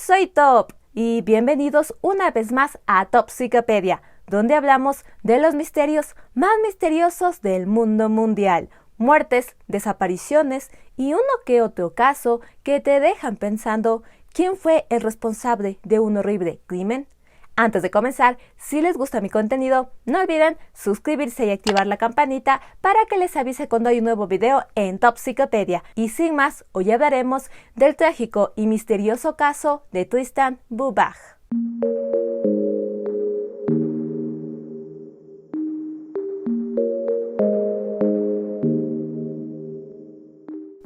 soy Top y bienvenidos una vez más a Topsicopedia, donde hablamos de los misterios más misteriosos del mundo mundial, muertes, desapariciones y uno que otro caso que te dejan pensando quién fue el responsable de un horrible crimen. Antes de comenzar, si les gusta mi contenido, no olviden suscribirse y activar la campanita para que les avise cuando hay un nuevo video en Topsicopedia. Y sin más, hoy hablaremos del trágico y misterioso caso de Tristan Burbach.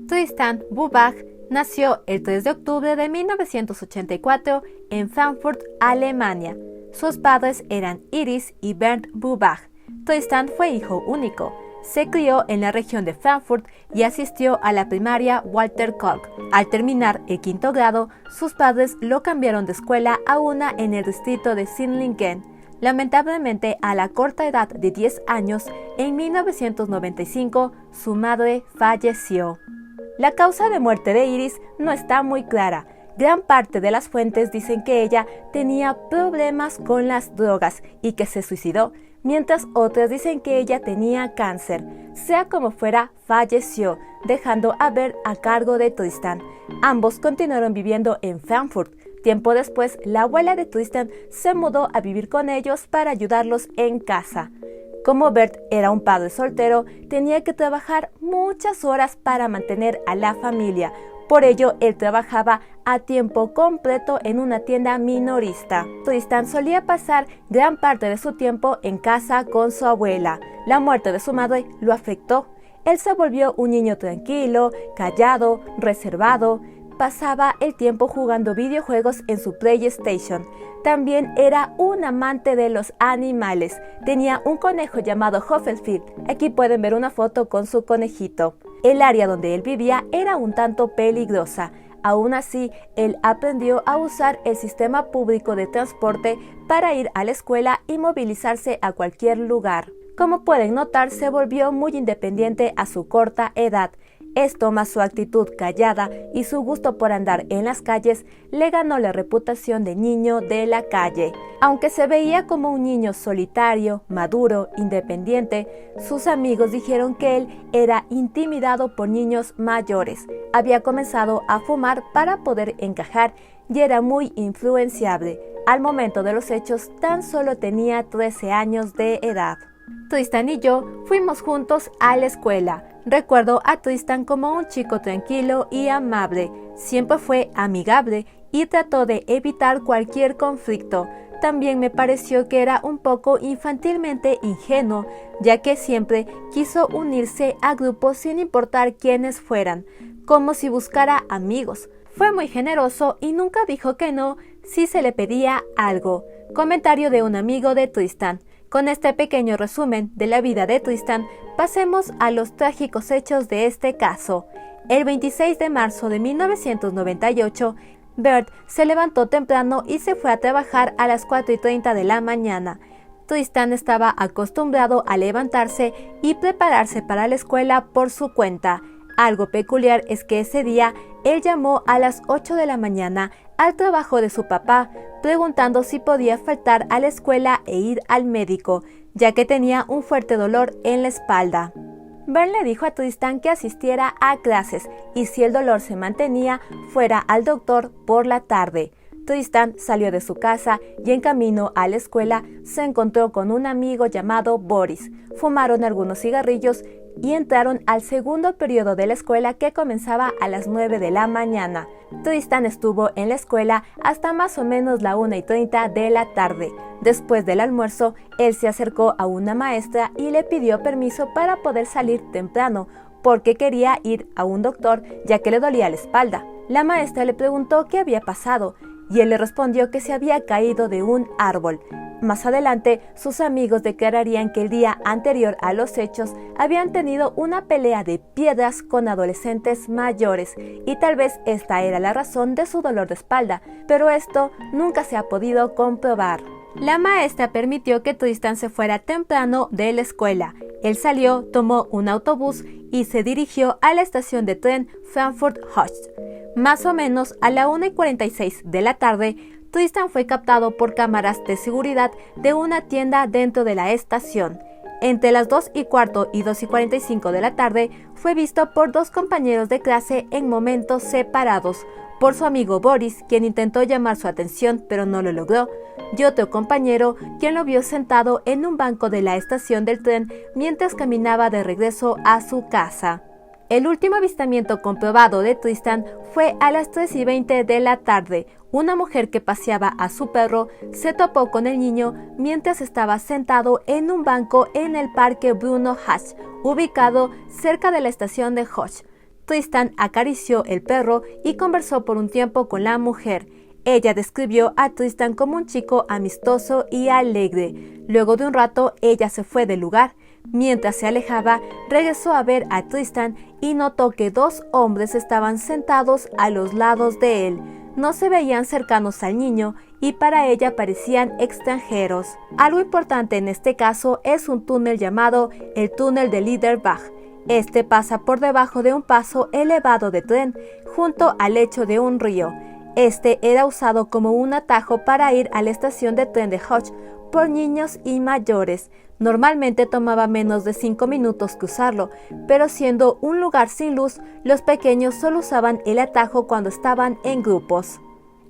Tristan Burbach nació el 3 de octubre de 1984 en Frankfurt, Alemania. Sus padres eran Iris y Bernd Burbach. Tristan fue hijo único. Se crió en la región de Frankfurt y asistió a la primaria Walter Koch. Al terminar el quinto grado, sus padres lo cambiaron de escuela a una en el distrito de Sinlingen. Lamentablemente, a la corta edad de 10 años, en 1995, su madre falleció. La causa de muerte de Iris no está muy clara. Gran parte de las fuentes dicen que ella tenía problemas con las drogas y que se suicidó, mientras otras dicen que ella tenía cáncer. Sea como fuera, falleció, dejando a Bernd a cargo de Tristan. Ambos continuaron viviendo en Frankfurt. Tiempo después, la abuela de Tristan se mudó a vivir con ellos para ayudarlos en casa. Como Bernd era un padre soltero, tenía que trabajar muchas horas para mantener a la familia. Por ello, él trabajaba a tiempo completo en una tienda minorista. Tristan solía pasar gran parte de su tiempo en casa con su abuela. La muerte de su madre lo afectó. Él se volvió un niño tranquilo, callado, reservado. Pasaba el tiempo jugando videojuegos en su PlayStation. También era un amante de los animales. Tenía un conejo llamado Hoffelfield. Aquí pueden ver una foto con su conejito. El área donde él vivía era un tanto peligrosa. Aún así, él aprendió a usar el sistema público de transporte para ir a la escuela y movilizarse a cualquier lugar. Como pueden notar, se volvió muy independiente a su corta edad. Esto, más su actitud callada y su gusto por andar en las calles, le ganó la reputación de niño de la calle. Aunque se veía como un niño solitario, maduro, independiente, sus amigos dijeron que él era intimidado por niños mayores. Había comenzado a fumar para poder encajar y era muy influenciable. Al momento de los hechos, tan solo tenía 13 años de edad. Tristan y yo fuimos juntos a la escuela. Recuerdo a Tristan como un chico tranquilo y amable. Siempre fue amigable y trató de evitar cualquier conflicto. También me pareció que era un poco infantilmente ingenuo, ya que siempre quiso unirse a grupos sin importar quiénes fueran, como si buscara amigos. Fue muy generoso y nunca dijo que no si se le pedía algo. Comentario de un amigo de Tristan. Con este pequeño resumen de la vida de Tristan, pasemos a los trágicos hechos de este caso. El 26 de marzo de 1998, Bernd se levantó temprano y se fue a trabajar a las 4:30 de la mañana. Tristan estaba acostumbrado a levantarse y prepararse para la escuela por su cuenta. Algo peculiar es que ese día él llamó a las 8 de la mañana al trabajo de su papá, preguntando si podía faltar a la escuela e ir al médico, ya que tenía un fuerte dolor en la espalda. Bernd le dijo a Tristan que asistiera a clases y si el dolor se mantenía, fuera al doctor por la tarde. Tristan salió de su casa y en camino a la escuela se encontró con un amigo llamado Boris. Fumaron algunos cigarrillos y entraron al segundo periodo de la escuela que comenzaba a las 9 de la mañana. Tristan estuvo en la escuela hasta más o menos la 1:30 de la tarde. Después del almuerzo, él se acercó a una maestra y le pidió permiso para poder salir temprano, porque quería ir a un doctor ya que le dolía la espalda. La maestra le preguntó qué había pasado y él le respondió que se había caído de un árbol. Más adelante, sus amigos declararían que el día anterior a los hechos habían tenido una pelea de piedras con adolescentes mayores y tal vez esta era la razón de su dolor de espalda, pero esto nunca se ha podido comprobar. La maestra permitió que Tristan se fuera temprano de la escuela. Él salió, tomó un autobús y se dirigió a la estación de tren Frankfurt Hauptbahnhof. Más o menos a la 1:46 de la tarde, Tristan fue captado por cámaras de seguridad de una tienda dentro de la estación. Entre las 2:15 y 2:45 de la tarde, fue visto por dos compañeros de clase en momentos separados, por su amigo Boris, quien intentó llamar su atención pero no lo logró, y otro compañero, quien lo vio sentado en un banco de la estación del tren mientras caminaba de regreso a su casa. El último avistamiento comprobado de Tristan fue a las 3:20 de la tarde. Una mujer que paseaba a su perro se topó con el niño mientras estaba sentado en un banco en el parque Bruno Hatch, ubicado cerca de la estación de Hodge. Tristan acarició el perro y conversó por un tiempo con la mujer. Ella describió a Tristan como un chico amistoso y alegre. Luego de un rato, ella se fue del lugar. Mientras se alejaba, regresó a ver a Tristan y notó que dos hombres estaban sentados a los lados de él. No se veían cercanos al niño y para ella parecían extranjeros. Algo importante en este caso es un túnel llamado el túnel de Liederbach. Este pasa por debajo de un paso elevado de tren, junto al lecho de un río. Este era usado como un atajo para ir a la estación de tren de Hodge por niños y mayores. Normalmente tomaba menos de 5 minutos cruzarlo, pero siendo un lugar sin luz, los pequeños solo usaban el atajo cuando estaban en grupos.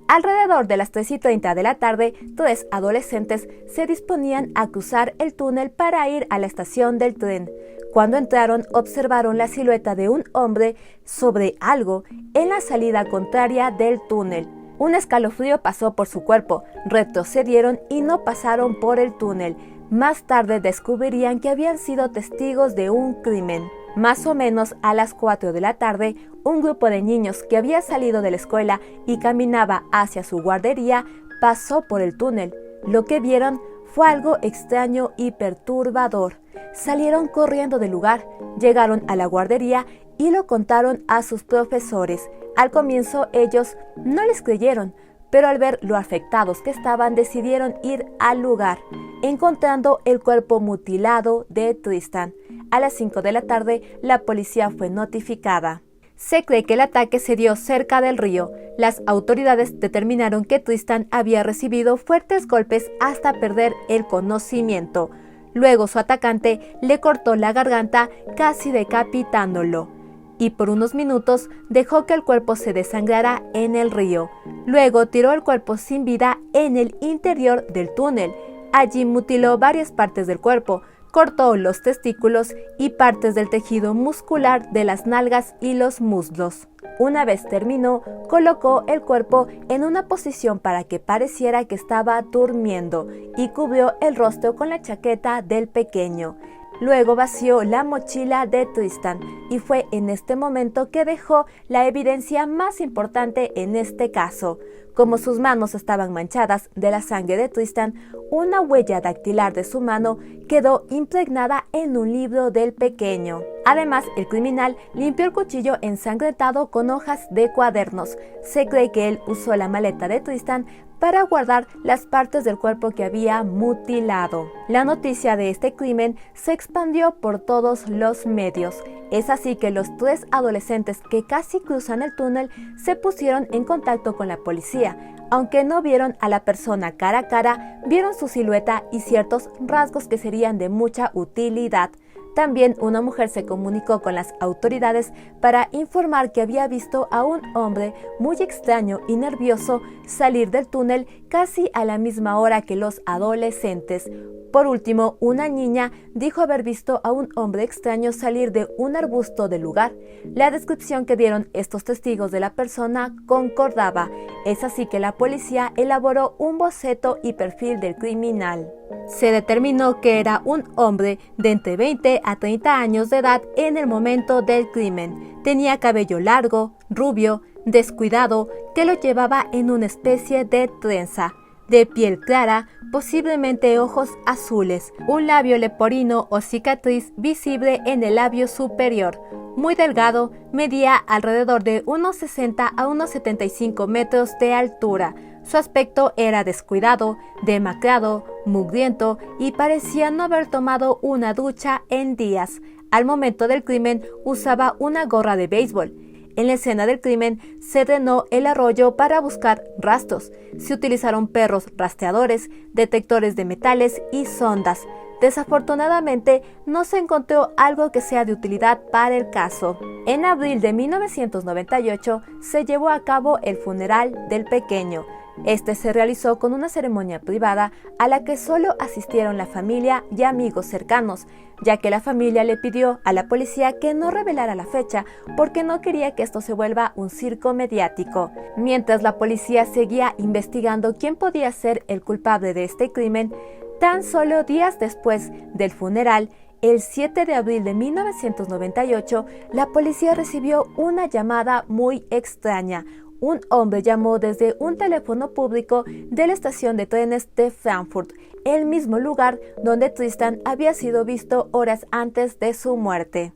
Alrededor de las 3:30 de la tarde, 3 adolescentes se disponían a cruzar el túnel para ir a la estación del tren. Cuando entraron, observaron la silueta de un hombre sobre algo en la salida contraria del túnel. Un escalofrío pasó por su cuerpo, retrocedieron y no pasaron por el túnel. Más tarde descubrirían que habían sido testigos de un crimen. Más o menos a las 4 de la tarde, un grupo de niños que había salido de la escuela y caminaba hacia su guardería pasó por el túnel. Lo que vieron fue algo extraño y perturbador. Salieron corriendo del lugar, llegaron a la guardería y lo contaron a sus profesores. Al comienzo ellos no les creyeron, pero al ver lo afectados que estaban decidieron ir al lugar, encontrando el cuerpo mutilado de Tristan. A las 5 de la tarde la policía fue notificada. Se cree que el ataque se dio cerca del río. Las autoridades determinaron que Tristan había recibido fuertes golpes hasta perder el conocimiento. Luego su atacante le cortó la garganta, casi decapitándolo, y por unos minutos dejó que el cuerpo se desangrara en el río. Luego tiró el cuerpo sin vida en el interior del túnel. Allí mutiló varias partes del cuerpo, cortó los testículos y partes del tejido muscular de las nalgas y los muslos. Una vez terminó, colocó el cuerpo en una posición para que pareciera que estaba durmiendo y cubrió el rostro con la chaqueta del pequeño. Luego vació la mochila de Tristan y fue en este momento que dejó la evidencia más importante en este caso. Como sus manos estaban manchadas de la sangre de Tristan, una huella dactilar de su mano quedó impregnada en un libro del pequeño. Además, el criminal limpió el cuchillo ensangrentado con hojas de cuadernos. Se cree que él usó la maleta de Tristan para guardar las partes del cuerpo que había mutilado. La noticia de este crimen se expandió por todos los medios. Es así que los 3 adolescentes que casi cruzan el túnel se pusieron en contacto con la policía. Aunque no vieron a la persona cara a cara, vieron su silueta y ciertos rasgos que serían de mucha utilidad. También una mujer se comunicó con las autoridades para informar que había visto a un hombre muy extraño y nervioso salir del túnel casi a la misma hora que los adolescentes. Por último, una niña dijo haber visto a un hombre extraño salir de un arbusto del lugar. La descripción que dieron estos testigos de la persona concordaba. Es así que la policía elaboró un boceto y perfil del criminal. Se determinó que era un hombre de entre 20 a 30 años de edad en el momento del crimen. Tenía cabello largo, rubio, descuidado, que lo llevaba en una especie de trenza. De piel clara, posiblemente ojos azules, un labio leporino o cicatriz visible en el labio superior. Muy delgado, medía alrededor de unos 60 a unos 75 metros de altura. Su aspecto era descuidado, demacrado, mugriento y parecía no haber tomado una ducha en días. Al momento del crimen usaba una gorra de béisbol. En la escena del crimen se drenó el arroyo para buscar rastros. Se utilizaron perros rastreadores, detectores de metales y sondas. Desafortunadamente, no se encontró algo que sea de utilidad para el caso. En abril de 1998 se llevó a cabo el funeral del pequeño. Este se realizó con una ceremonia privada a la que solo asistieron la familia y amigos cercanos, ya que la familia le pidió a la policía que no revelara la fecha porque no quería que esto se vuelva un circo mediático. Mientras la policía seguía investigando quién podía ser el culpable de este crimen, tan solo días después del funeral, el 7 de abril de 1998, la policía recibió una llamada muy extraña. Un hombre llamó desde un teléfono público de la estación de trenes de Frankfurt, el mismo lugar donde Tristan había sido visto horas antes de su muerte.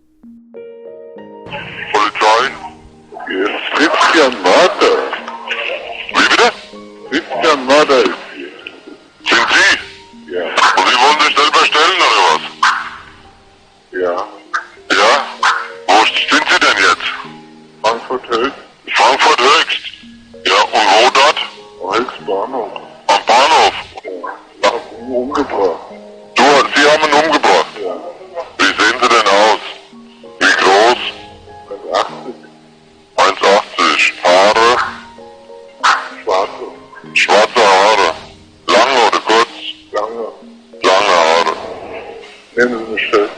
Polizei, hier ist Christian Marder. Wie bitte? Christian Marder ist hier. Sind Sie? Ja. Und Sie wollen sich selber stellen oder was? Ja. Ja? Wo sind Sie denn jetzt? Frankfurt Höchst. Frankfurt Höchst? Ja, und wo dort? Höchst Bahnhof. Am Bahnhof? Ja. Umgebracht. Sie haben ihn umgebracht? Ja. Wie sehen Sie denn aus? Wie groß? 1,80. 1,80. Haare? Schwarze. Schwarze Haare. Lange oder kurz? Lange. Lange Haare. Nehmen Sie mich fest.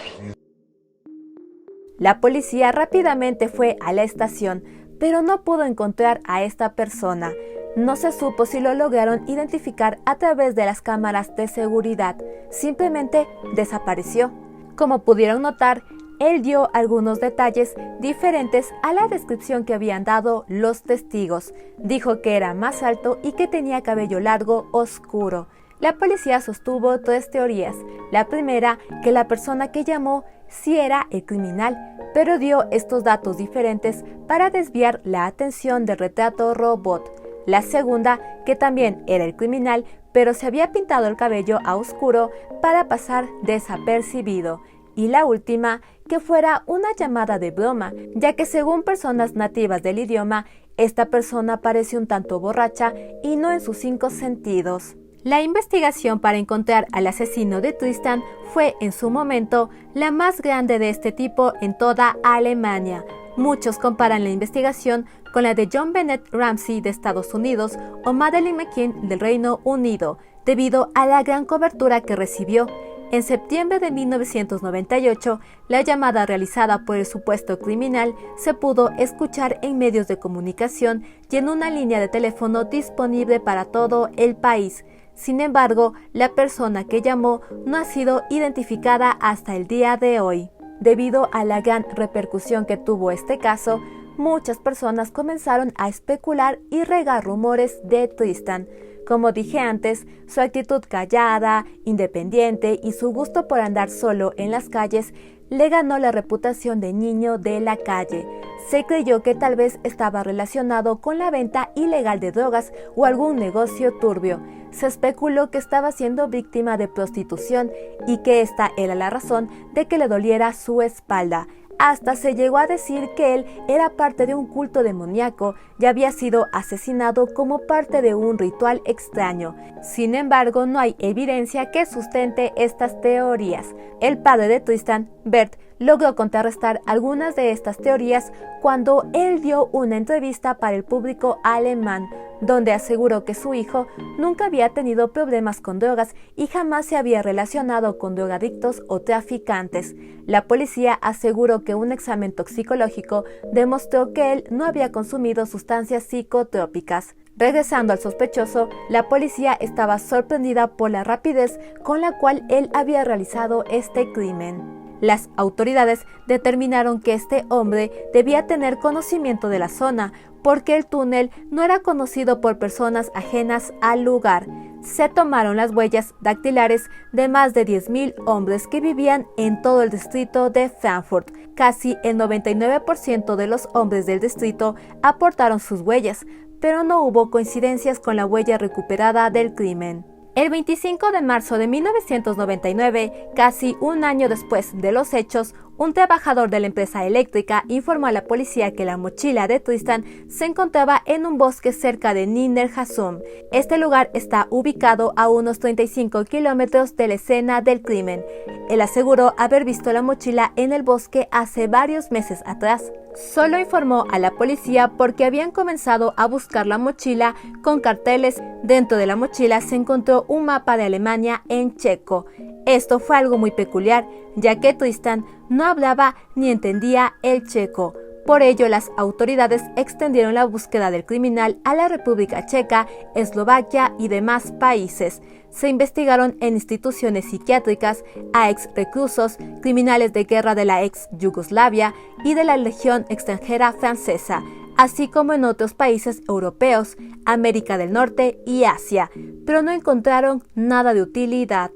La policía rápidamente fue a la estación, pero no pudo encontrar a esta persona. No se supo si lo lograron identificar a través de las cámaras de seguridad. Simplemente desapareció. Como pudieron notar, él dio algunos detalles diferentes a la descripción que habían dado los testigos. Dijo que era más alto y que tenía cabello largo oscuro. La policía sostuvo tres teorías. La primera, que la persona que llamó sí era el criminal, pero dio estos datos diferentes para desviar la atención del retrato robot. La segunda, que también era el criminal, pero se había pintado el cabello a oscuro para pasar desapercibido. Y la última, que fuera una llamada de broma, ya que según personas nativas del idioma, esta persona parece un tanto borracha y no en sus 5 sentidos. La investigación para encontrar al asesino de Tristan fue en su momento la más grande de este tipo en toda Alemania. Muchos comparan la investigación con la de John Bennett Ramsey de Estados Unidos o Madeleine McCann del Reino Unido, debido a la gran cobertura que recibió. En septiembre de 1998, la llamada realizada por el supuesto criminal se pudo escuchar en medios de comunicación y en una línea de teléfono disponible para todo el país. Sin embargo, la persona que llamó no ha sido identificada hasta el día de hoy. Debido a la gran repercusión que tuvo este caso, muchas personas comenzaron a especular y regar rumores de Tristan. Como dije antes, su actitud callada, independiente y su gusto por andar solo en las calles le ganó la reputación de niño de la calle. Se creyó que tal vez estaba relacionado con la venta ilegal de drogas o algún negocio turbio. Se especuló que estaba siendo víctima de prostitución y que esta era la razón de que le doliera su espalda. Hasta se llegó a decir que él era parte de un culto demoníaco y había sido asesinado como parte de un ritual extraño. Sin embargo, no hay evidencia que sustente estas teorías. El padre de Tristan, Bert, logró contrarrestar algunas de estas teorías cuando él dio una entrevista para el público alemán, donde aseguró que su hijo nunca había tenido problemas con drogas y jamás se había relacionado con drogadictos o traficantes. La policía aseguró que un examen toxicológico demostró que él no había consumido sustancias psicotrópicas. Regresando al sospechoso, la policía estaba sorprendida por la rapidez con la cual él había realizado este crimen. Las autoridades determinaron que este hombre debía tener conocimiento de la zona, porque el túnel no era conocido por personas ajenas al lugar. Se tomaron las huellas dactilares de más de 10.000 hombres que vivían en todo el distrito de Frankfurt. Casi el 99% de los hombres del distrito aportaron sus huellas, pero no hubo coincidencias con la huella recuperada del crimen. El 25 de marzo de 1999, casi un año después de los hechos, Un trabajador de la empresa eléctrica informó a la policía que la mochila de Tristan se encontraba en un bosque cerca de Niner Hassum. Este lugar está ubicado a unos 35 kilómetros de la escena del crimen. Él aseguró haber visto la mochila en el bosque hace varios meses atrás. Solo informó a la policía porque habían comenzado a buscar la mochila con carteles. Dentro de la mochila se encontró un mapa de Alemania en checo. Esto fue algo muy peculiar, ya que Tristan no hablaba ni entendía el checo. Por ello, las autoridades extendieron la búsqueda del criminal a la República Checa, Eslovaquia y demás países. Se investigaron en instituciones psiquiátricas a ex reclusos, criminales de guerra de la ex Yugoslavia y de la Legión extranjera francesa, así como en otros países europeos, América del Norte y Asia, pero no encontraron nada de utilidad.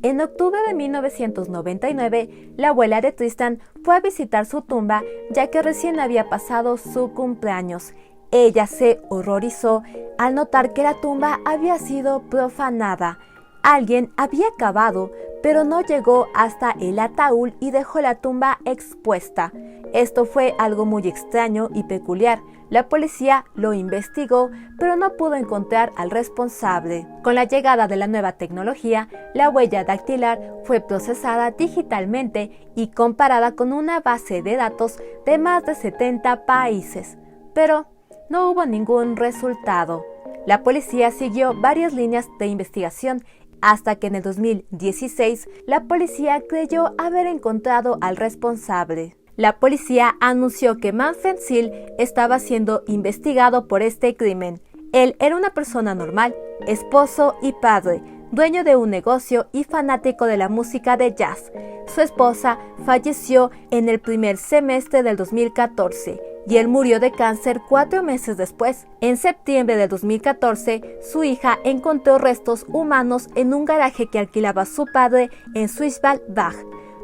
En octubre de 1999, la abuela de Tristan fue a visitar su tumba ya que recién había pasado su cumpleaños. Ella se horrorizó al notar que la tumba había sido profanada. Alguien había cavado, pero no llegó hasta el ataúd y dejó la tumba expuesta. Esto fue algo muy extraño y peculiar. La policía lo investigó, pero no pudo encontrar al responsable. Con la llegada de la nueva tecnología, la huella dactilar fue procesada digitalmente y comparada con una base de datos de más de 70 países. Pero no hubo ningún resultado. La policía siguió varias líneas de investigación hasta que en el 2016 la policía creyó haber encontrado al responsable. La policía anunció que Manfred Sill estaba siendo investigado por este crimen. Él era una persona normal, esposo y padre, dueño de un negocio y fanático de la música de jazz. Su esposa falleció en el primer semestre del 2014 y él murió de cáncer 4 meses después. En septiembre de 2014, su hija encontró restos humanos en un garaje que alquilaba su padre en Swisswald-Bach.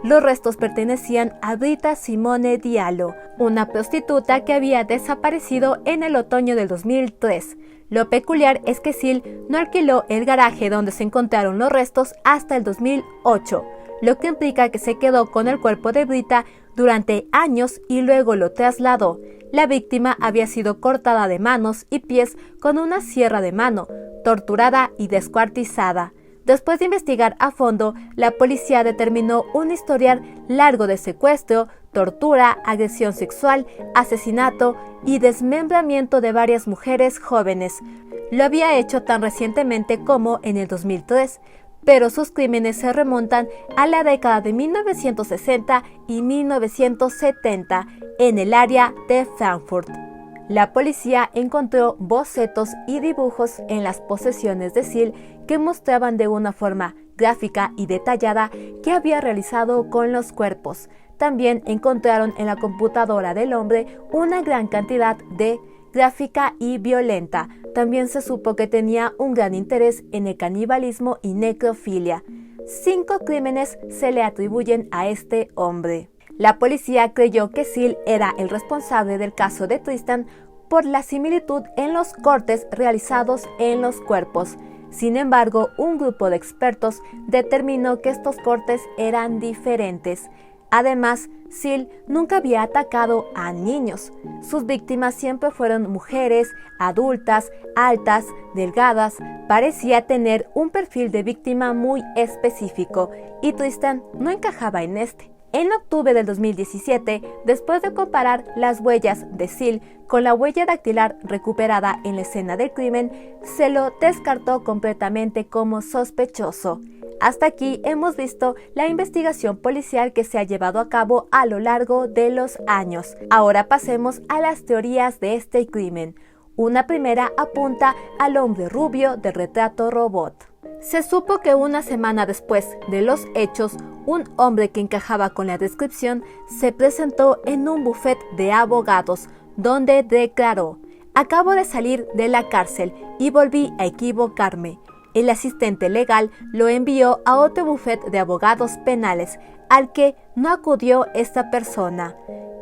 Los restos pertenecían a Britta Simone Diallo, una prostituta que había desaparecido en el otoño del 2003. Lo peculiar es que Sill no alquiló el garaje donde se encontraron los restos hasta el 2008, lo que implica que se quedó con el cuerpo de Britta durante años y luego lo trasladó. La víctima había sido cortada de manos y pies con una sierra de mano, torturada y descuartizada. Después de investigar a fondo, la policía determinó un historial largo de secuestro, tortura, agresión sexual, asesinato y desmembramiento de varias mujeres jóvenes. Lo había hecho tan recientemente como en el 2003, pero sus crímenes se remontan a la década de 1960 y 1970 en el área de Frankfurt. La policía encontró bocetos y dibujos en las posesiones de Sill que mostraban de una forma gráfica y detallada qué había realizado con los cuerpos. También encontraron en la computadora del hombre una gran cantidad de gráfica y violenta. También se supo que tenía un gran interés en el canibalismo y necrofilia. 5 crímenes se le atribuyen a este hombre. La policía creyó que Sill era el responsable del caso de Tristan por la similitud en los cortes realizados en los cuerpos. Sin embargo, un grupo de expertos determinó que estos cortes eran diferentes. Además, Sill nunca había atacado a niños. Sus víctimas siempre fueron mujeres, adultas, altas, delgadas. Parecía tener un perfil de víctima muy específico y Tristan no encajaba en este. En octubre del 2017, después de comparar las huellas de Sill con la huella dactilar recuperada en la escena del crimen, se lo descartó completamente como sospechoso. Hasta aquí hemos visto la investigación policial que se ha llevado a cabo a lo largo de los años. Ahora pasemos a las teorías de este crimen. Una primera apunta al hombre rubio del retrato robot. Se supo que una semana después de los hechos, un hombre que encajaba con la descripción se presentó en un bufet de abogados, donde declaró: «Acabo de salir de la cárcel y volví a equivocarme». El asistente legal lo envió a otro bufet de abogados penales, al que no acudió esta persona.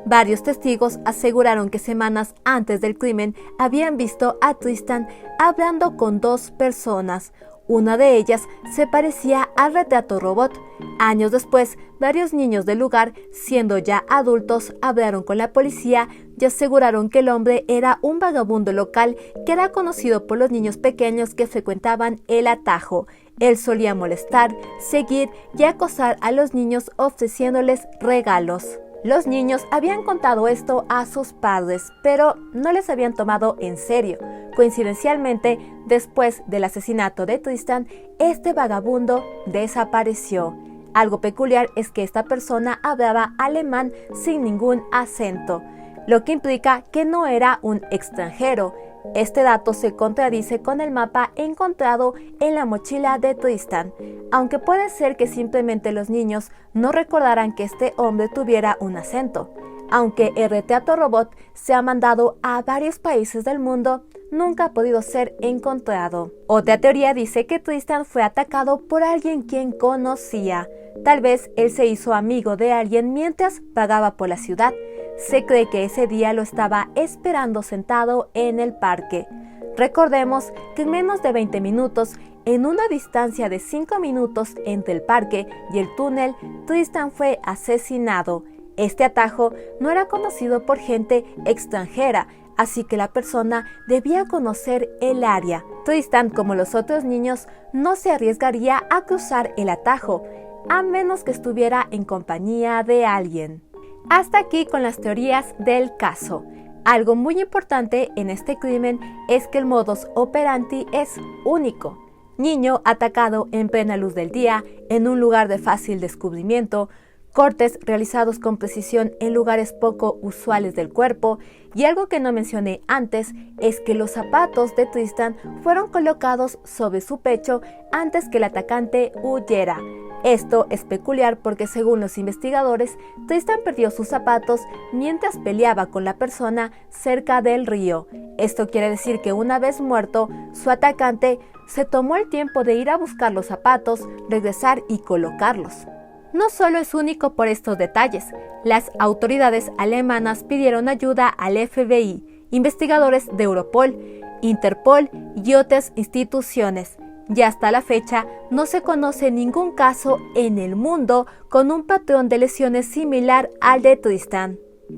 Varios testigos aseguraron que semanas antes del crimen habían visto a Tristan hablando con 2 personas. Una de ellas se parecía al retrato robot. Años después, varios niños del lugar, siendo ya adultos, hablaron con la policía y aseguraron que el hombre era un vagabundo local que era conocido por los niños pequeños que frecuentaban el atajo. Él solía molestar, seguir y acosar a los niños ofreciéndoles regalos. Los niños habían contado esto a sus padres, pero no les habían tomado en serio. Coincidencialmente, después del asesinato de Tristan, este vagabundo desapareció. Algo peculiar es que esta persona hablaba alemán sin ningún acento, lo que implica que no era un extranjero. Este dato se contradice con el mapa encontrado en la mochila de Tristan, aunque puede ser que simplemente los niños no recordaran que este hombre tuviera un acento. Aunque el retrato robot se ha mandado a varios países del mundo, nunca ha podido ser encontrado. Otra teoría dice que Tristan fue atacado por alguien quien conocía. Tal vez él se hizo amigo de alguien mientras vagaba por la ciudad. Se cree que ese día lo estaba esperando sentado en el parque. Recordemos que en menos de 20 minutos, en una distancia de 5 minutos entre el parque y el túnel, Tristan fue asesinado. Este atajo no era conocido por gente extranjera, así que la persona debía conocer el área. Tristan, como los otros niños, no se arriesgaría a cruzar el atajo, a menos que estuviera en compañía de alguien. Hasta aquí con las teorías del caso. Algo muy importante en este crimen es que el modus operandi es único. Niño atacado en plena luz del día, en un lugar de fácil descubrimiento, cortes realizados con precisión en lugares poco usuales del cuerpo, y algo que no mencioné antes es que los zapatos de Tristan fueron colocados sobre su pecho antes que el atacante huyera. Esto es peculiar porque, según los investigadores, Tristan perdió sus zapatos mientras peleaba con la persona cerca del río. Esto quiere decir que una vez muerto, su atacante se tomó el tiempo de ir a buscar los zapatos, regresar y colocarlos. No solo es único por estos detalles, las autoridades alemanas pidieron ayuda al FBI, investigadores de Europol, Interpol y otras instituciones. Y hasta la fecha no se conoce ningún caso en el mundo con un patrón de lesiones similar al de Tristan.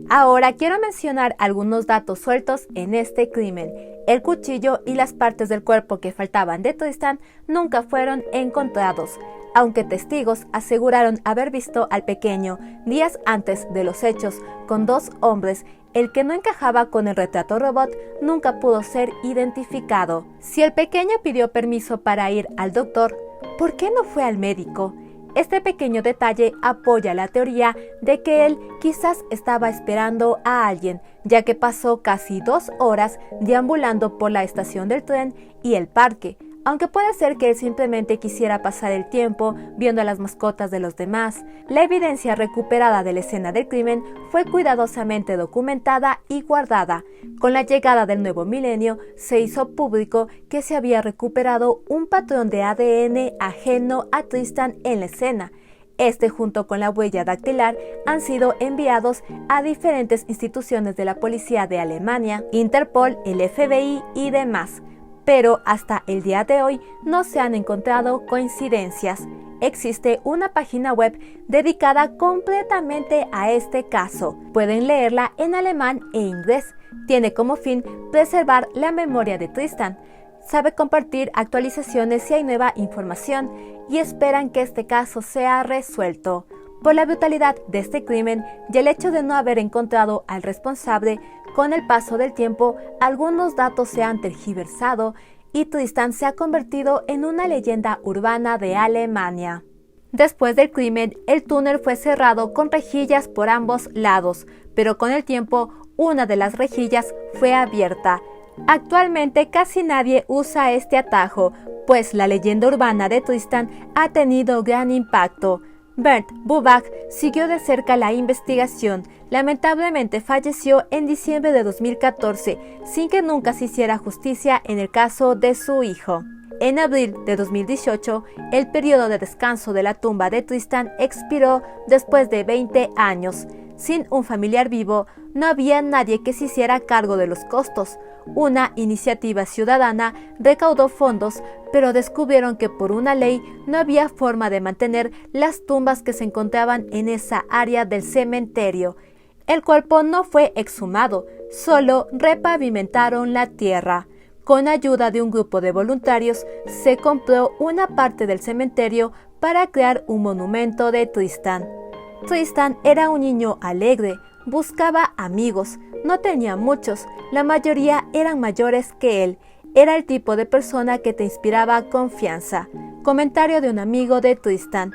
Ahora quiero mencionar algunos datos sueltos en este crimen. El cuchillo y las partes del cuerpo que faltaban de Tristan nunca fueron encontrados, aunque testigos aseguraron haber visto al pequeño días antes de los hechos con dos hombres. El que no encajaba con el retrato robot nunca pudo ser identificado. Si el pequeño pidió permiso para ir al doctor, ¿por qué no fue al médico? Este pequeño detalle apoya la teoría de que él quizás estaba esperando a alguien, ya que pasó casi 2 horas deambulando por la estación del tren y el parque, aunque puede ser que él simplemente quisiera pasar el tiempo viendo a las mascotas de los demás. La evidencia recuperada de la escena del crimen fue cuidadosamente documentada y guardada. Con la llegada del nuevo milenio, se hizo público que se había recuperado un patrón de ADN ajeno a Tristan en la escena. Este, junto con la huella dactilar, han sido enviados a diferentes instituciones de la policía de Alemania, Interpol, el FBI y demás. Pero hasta el día de hoy no se han encontrado coincidencias. Existe una página web dedicada completamente a este caso. Pueden leerla en alemán e inglés. Tiene como fin preservar la memoria de Tristan. Sabe compartir actualizaciones si hay nueva información y esperan que este caso sea resuelto. Por la brutalidad de este crimen y el hecho de no haber encontrado al responsable, con el paso del tiempo, algunos datos se han tergiversado y Tristan se ha convertido en una leyenda urbana de Alemania. Después del crimen, el túnel fue cerrado con rejillas por ambos lados, pero con el tiempo, una de las rejillas fue abierta. Actualmente casi nadie usa este atajo, pues la leyenda urbana de Tristan ha tenido gran impacto. Bernd Bubach siguió de cerca la investigación. Lamentablemente falleció en diciembre de 2014, sin que nunca se hiciera justicia en el caso de su hijo. En abril de 2018, el periodo de descanso de la tumba de Tristan expiró después de 20 años. Sin un familiar vivo, no había nadie que se hiciera cargo de los costos. Una iniciativa ciudadana recaudó fondos, pero descubrieron que por una ley no había forma de mantener las tumbas que se encontraban en esa área del cementerio. El cuerpo no fue exhumado, solo repavimentaron la tierra. Con ayuda de un grupo de voluntarios, se compró una parte del cementerio para crear un monumento de Tristan. Tristan era un niño alegre, buscaba amigos, no tenía muchos, la mayoría eran mayores que él. Era el tipo de persona que te inspiraba confianza. Comentario de un amigo de Tristan.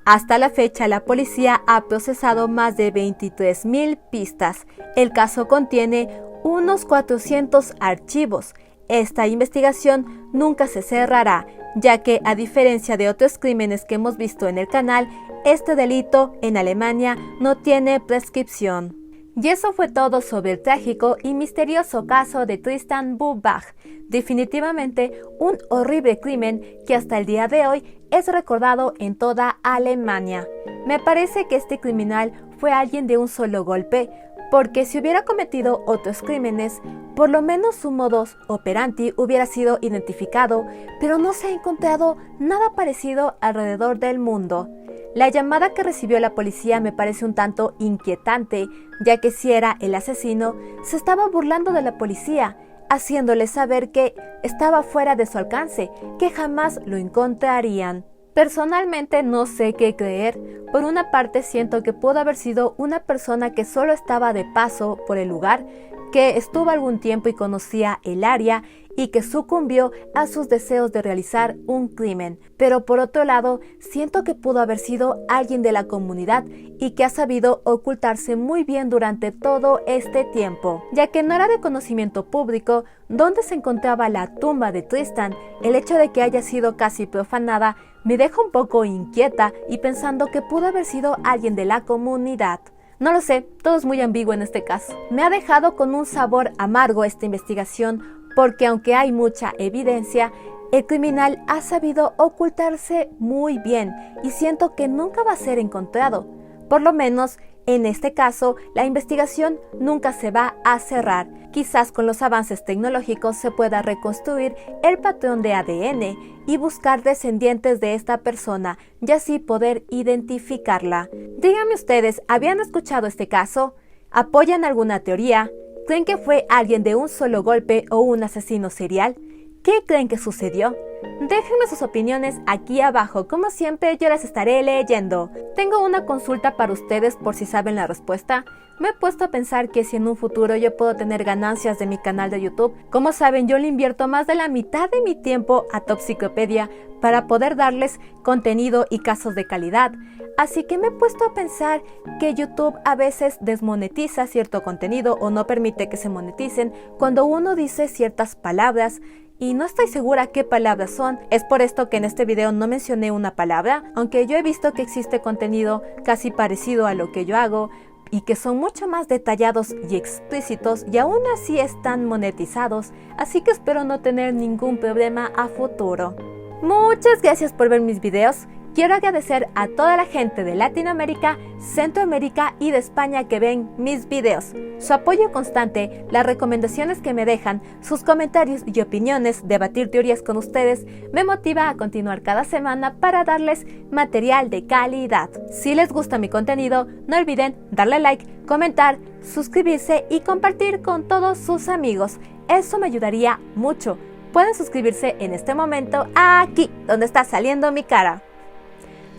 Hasta la fecha, la policía ha procesado más de 23,000 pistas. El caso contiene unos 400 archivos. Esta investigación nunca se cerrará, ya que, a diferencia de otros crímenes que hemos visto en el canal, este delito en Alemania no tiene prescripción. Y eso fue todo sobre el trágico y misterioso caso de Tristan Burbach. Definitivamente un horrible crimen que hasta el día de hoy es recordado en toda Alemania. Me parece que este criminal fue alguien de un solo golpe, porque si hubiera cometido otros crímenes, por lo menos su modus operandi hubiera sido identificado, pero no se ha encontrado nada parecido alrededor del mundo. La llamada que recibió la policía me parece un tanto inquietante, ya que si era el asesino, se estaba burlando de la policía, haciéndole saber que estaba fuera de su alcance, que jamás lo encontrarían. Personalmente no sé qué creer. Por una parte siento que pudo haber sido una persona que solo estaba de paso por el lugar, que estuvo algún tiempo y conocía el área y que sucumbió a sus deseos de realizar un crimen. Pero por otro lado, siento que pudo haber sido alguien de la comunidad y que ha sabido ocultarse muy bien durante todo este tiempo, ya que no era de conocimiento público dónde se encontraba la tumba de Tristan. El hecho de que haya sido casi profanada me deja un poco inquieta y pensando que pudo haber sido alguien de la comunidad. No lo sé, todo es muy ambiguo en este caso. Me ha dejado con un sabor amargo esta investigación, porque aunque hay mucha evidencia, el criminal ha sabido ocultarse muy bien y siento que nunca va a ser encontrado. Por lo menos, en este caso, la investigación nunca se va a cerrar. Quizás con los avances tecnológicos se pueda reconstruir el patrón de ADN y buscar descendientes de esta persona y así poder identificarla. Díganme ustedes, ¿habían escuchado este caso? ¿Apoyan alguna teoría? ¿Creen que fue alguien de un solo golpe o un asesino serial? ¿Qué creen que sucedió? Déjenme sus opiniones aquí abajo, como siempre yo las estaré leyendo. Tengo una consulta para ustedes por si saben la respuesta. Me he puesto a pensar que si en un futuro yo puedo tener ganancias de mi canal de YouTube, como saben yo le invierto más de la mitad de mi tiempo a Topsiclopedia para poder darles contenido y casos de calidad. Así que me he puesto a pensar que YouTube a veces desmonetiza cierto contenido o no permite que se moneticen cuando uno dice ciertas palabras y no estoy segura qué palabras son. Es por esto que en este video no mencioné una palabra, aunque yo he visto que existe contenido casi parecido a lo que yo hago y que son mucho más detallados y explícitos y aún así están monetizados, así que espero no tener ningún problema a futuro. Muchas gracias por ver mis videos. Quiero agradecer a toda la gente de Latinoamérica, Centroamérica y de España que ven mis videos. Su apoyo constante, las recomendaciones que me dejan, sus comentarios y opiniones, debatir teorías con ustedes, me motiva a continuar cada semana para darles material de calidad. Si les gusta mi contenido, no olviden darle like, comentar, suscribirse y compartir con todos sus amigos. Eso me ayudaría mucho. Pueden suscribirse en este momento aquí, donde está saliendo mi cara.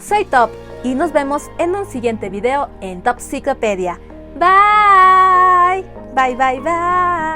Soy Top y nos vemos en un siguiente video en Topsiclopedia. Bye, bye, bye, bye.